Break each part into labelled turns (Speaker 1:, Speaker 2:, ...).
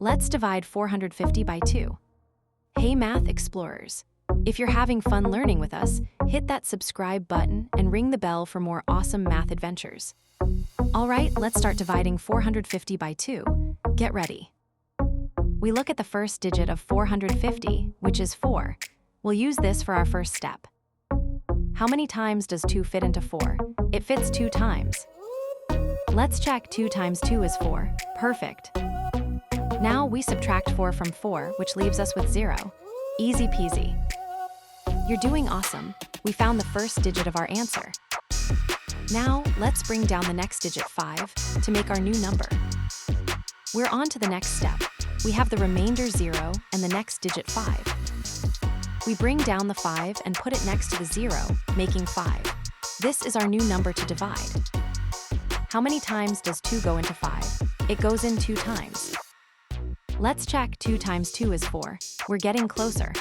Speaker 1: Let's divide 450 by 2. Hey Math Explorers! If you're having fun learning with us, hit that subscribe button and ring the bell for more awesome math adventures. Alright, let's start dividing 450 by 2. Get ready. We look at the first digit of 450, which is 4. We'll use this for our first step. How many times does 2 fit into 4? It fits 2 times. Let's check 2 times 2 is 4. Perfect. Now we subtract 4 from 4, which leaves us with 0. Easy peasy. You're doing awesome. We found the first digit of our answer. Now, let's bring down the next digit 5 to make our new number. We're on to the next step. We have the remainder 0 and the next digit 5. We bring down the 5 and put it next to the 0, making 5. This is our new number to divide. How many times does 2 go into 5? It goes in 2 times. Let's check 2 times 2 is 4. We're getting closer.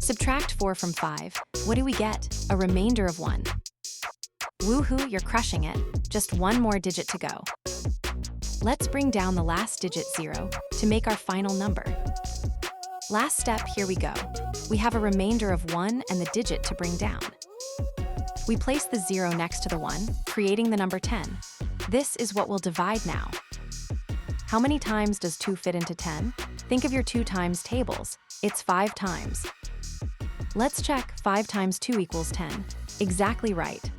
Speaker 1: Subtract 4 from 5. What do we get? A remainder of 1. Woohoo, you're crushing it. Just one more digit to go. Let's bring down the last digit 0 to make our final number. Last step, here we go. We have a remainder of 1 and the digit to bring down. We place the 0 next to the 1, creating the number 10. This is what we'll divide now. How many times does 2 fit into 10? Think of your 2 times tables. It's 5 times. Let's check 5 times 2 equals 10. Exactly right.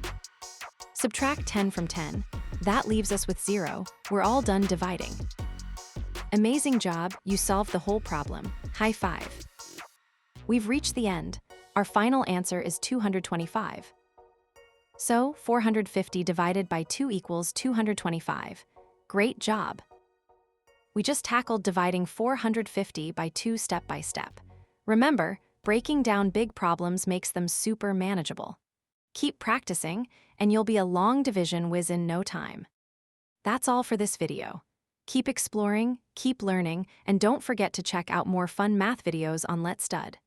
Speaker 1: Subtract 10 from 10. That leaves us with 0. We're all done dividing. Amazing job, you solved the whole problem. High five. We've reached the end. Our final answer is 225. So, 450 divided by 2 equals 225. Great job. We just tackled dividing 450 by 2 step by step. Remember, breaking down big problems makes them super manageable. Keep practicing, and you'll be a long division whiz in no time. That's all for this video. Keep exploring, keep learning, and don't forget to check out more fun math videos on Let's Stud.